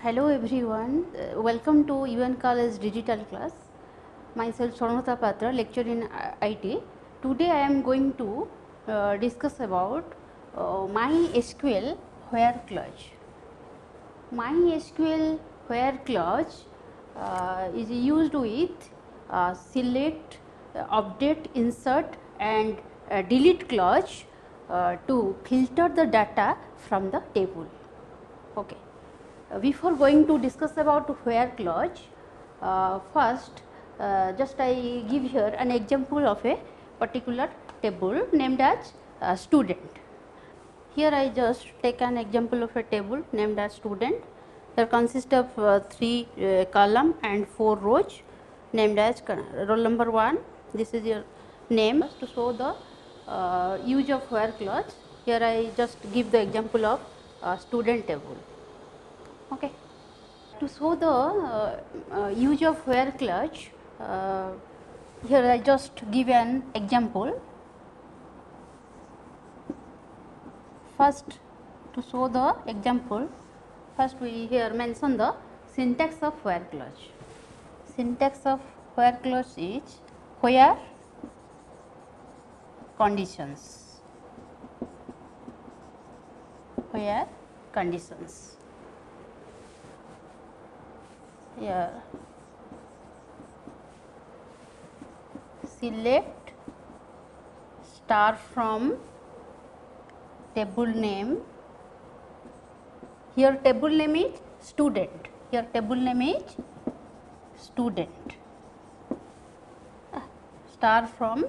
Hello everyone, welcome to UN College Digital Class. Myself Swarnata Patra, lecturer in IT. Today I am going to discuss about MySQL where clause. MySQL where clause is used with select, update, insert and delete clause to filter the data from the table. Okay. Before going to discuss about where clause, first just I give here an example of a particular table named as student. Here I just take an example of a table named as student. There consists of 3 column and 4 rows named as roll number 1. This is your name. To show the use of where clause, here I just give the example of student table. Okay. To show the use of where clause, here I just give an example. First, to show the example, first we here mention the syntax of where clause. Syntax of where clause is where conditions, where conditions. Here select star from table name. Here table name is student. Here table name is student. Star from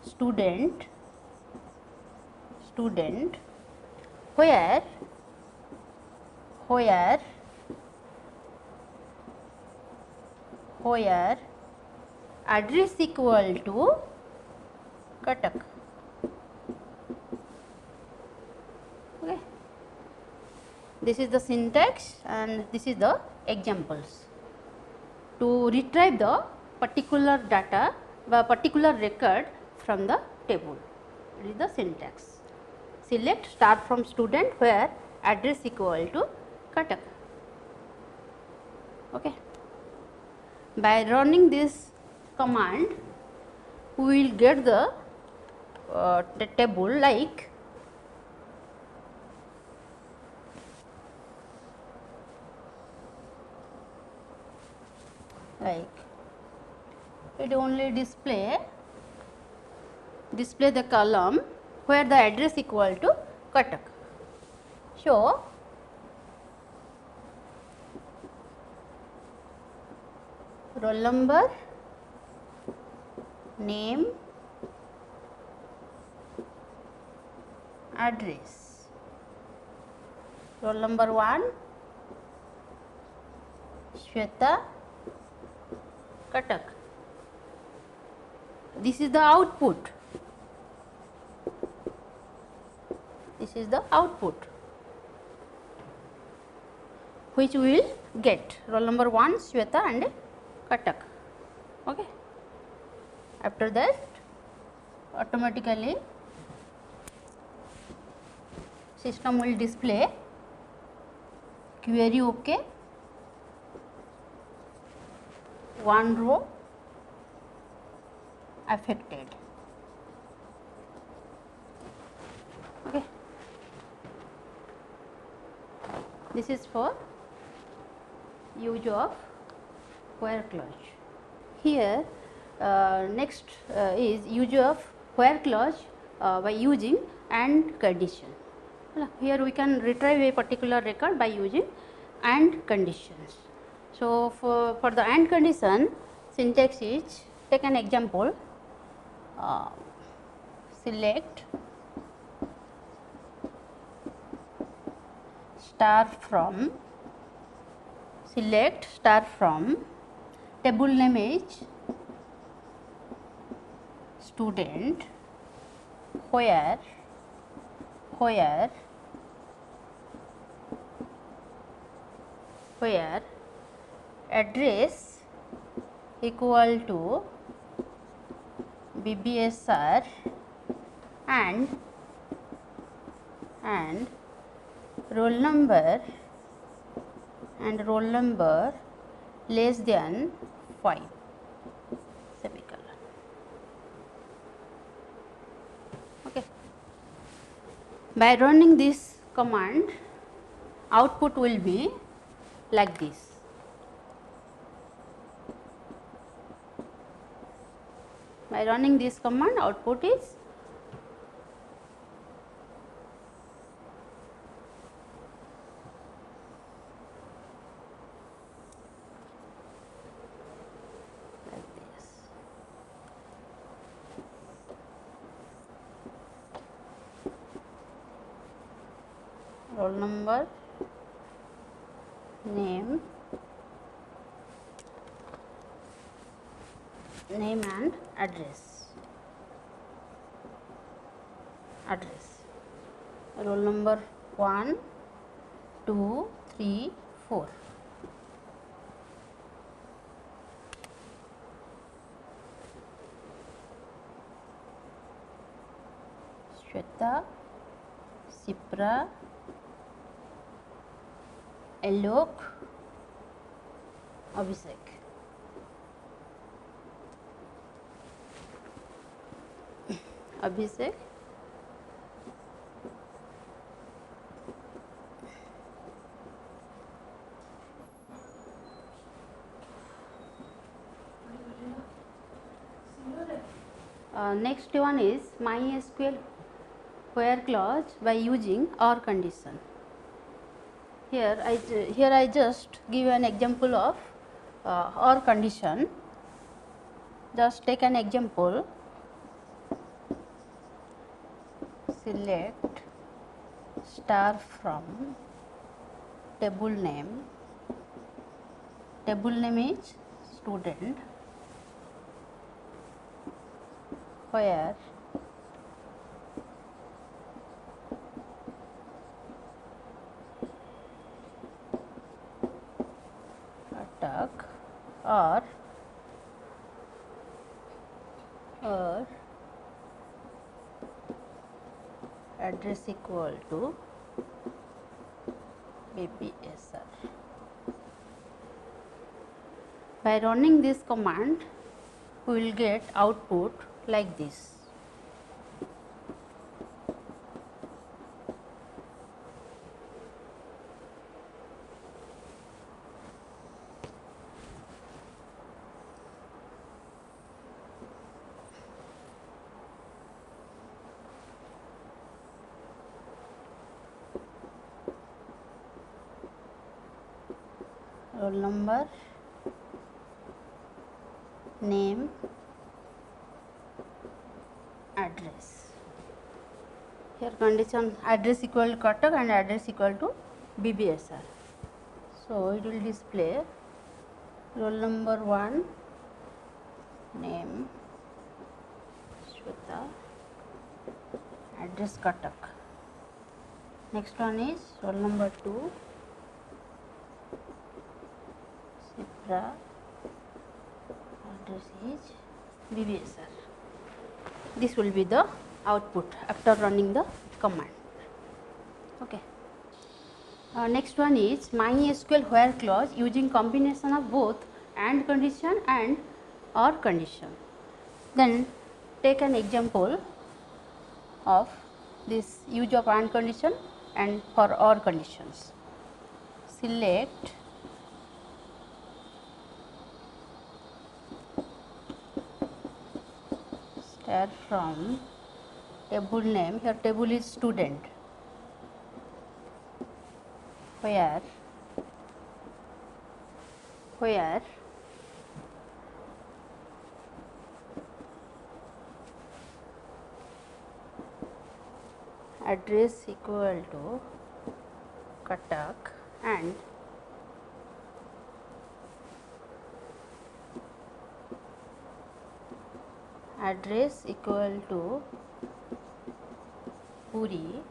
student, student where address equal to Cuttack. Okay. This is the syntax and this is the examples. To retrieve the particular data by particular record from the table, it is the syntax. Select star from student where address equal to Cuttack. Okay. By running this command, we will get the table like it only display the column where the address equal to Cuttack. So, roll number, name, address. Roll number 1, Shweta, Cuttack. This is the output. This is the output which we will get. Roll number 1, Shweta and Cuttack. Okay. After that, automatically system will display query OK, 1 row affected. Okay. This is for use of where clause. Here next is use of where clause by using and condition. Here we can retrieve a particular record by using and conditions. So, for the and condition, syntax is, take an example, select star from table name is student where address equal to BBSR and roll number and roll number less than 5 semicolon. Okay. By running this command, output will be like this. By running this command, output is like this. Roll number, name and address. Roll number 1, 2, 3, 4. Shweta, Sipra, Alok, Abhishek. Next one is MySQL where clause by using OR condition. Here I just give an example of OR condition. Just take an example. Select star from table name. Table name is student, where attack or address equal to BBSR. By running this command, we will get output like this. Roll number, name, address. Here condition address equal to Cuttack and address equal to BBSR. So it will display roll number 1, name Shweta, address Cuttack. Next one is roll number 2, Sipra, address is BBSR. This will be the output after running the command. Okay. Next one is MySQL where clause using combination of both AND condition and OR condition. Then take an example of this use of AND condition and for OR conditions. Select star from table name, here table is student, where address equal to Cuttack and address equal to Puri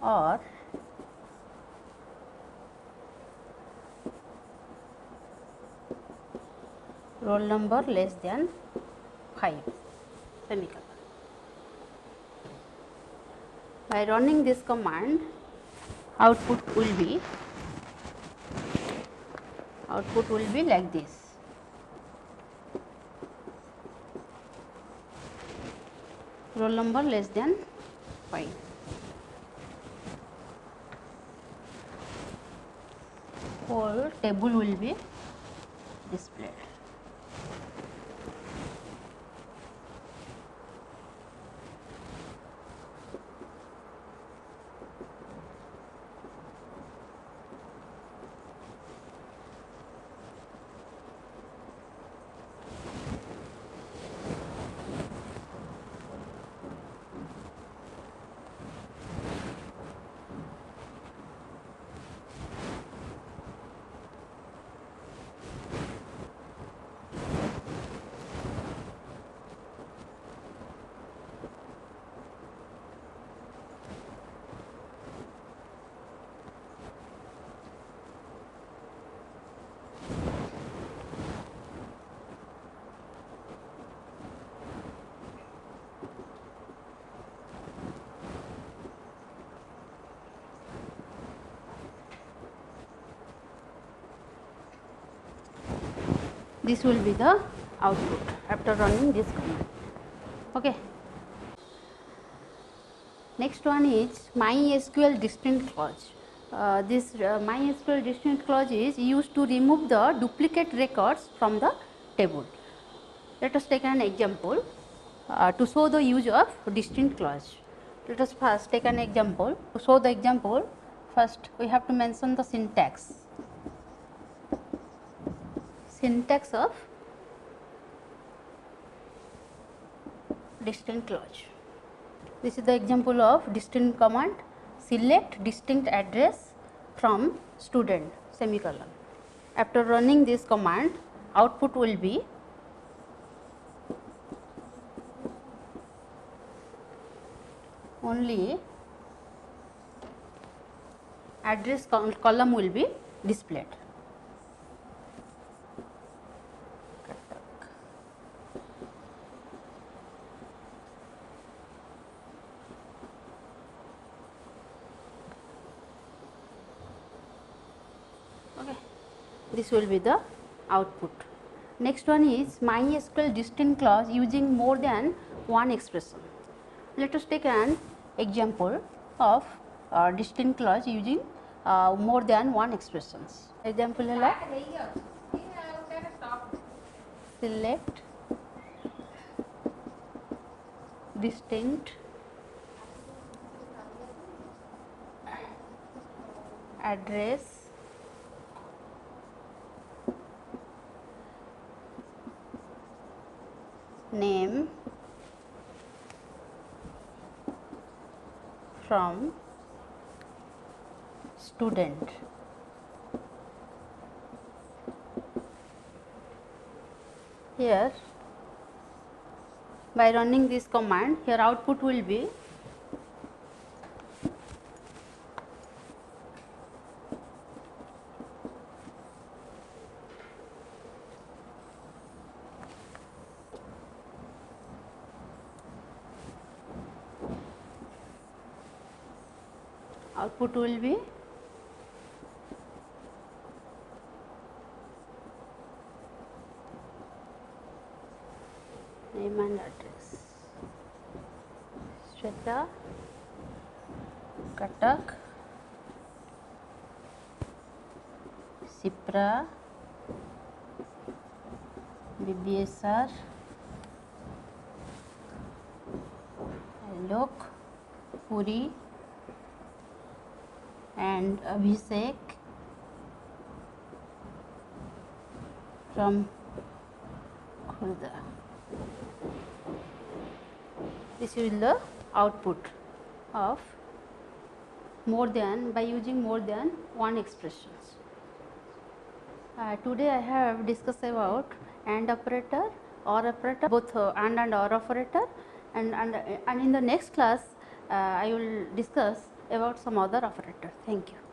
or roll number less than 5 semicolon. By running this command, output will be like this. Roll number less than 5. Whole table will be displayed. This will be the output after running this command. Okay. Next one is MySQL distinct clause. This MySQL distinct clause is used to remove the duplicate records from the table. Let us take an example to show the use of distinct clause. Let us first take an example. To show the example, first we have to mention the syntax. Syntax of distinct clause. This is the example of distinct command. Select distinct address from student semicolon. After running this command, output will be only address column will be displayed. Okay. This will be the output. Next one is MySQL distinct clause using more than one expression. Let us take an example of distinct clause using more than one expressions. Example है select distinct address name from student. Here by running this command, here output will be name and address. Shweta, Katak, Sipra, BBSR, Alok, Puri and Abhishek from Khurda. This is the output of by using more than one expressions. Today I have discussed about AND operator, OR operator, both AND OR operator, and in the next class I will discuss about some other operator. Thank you.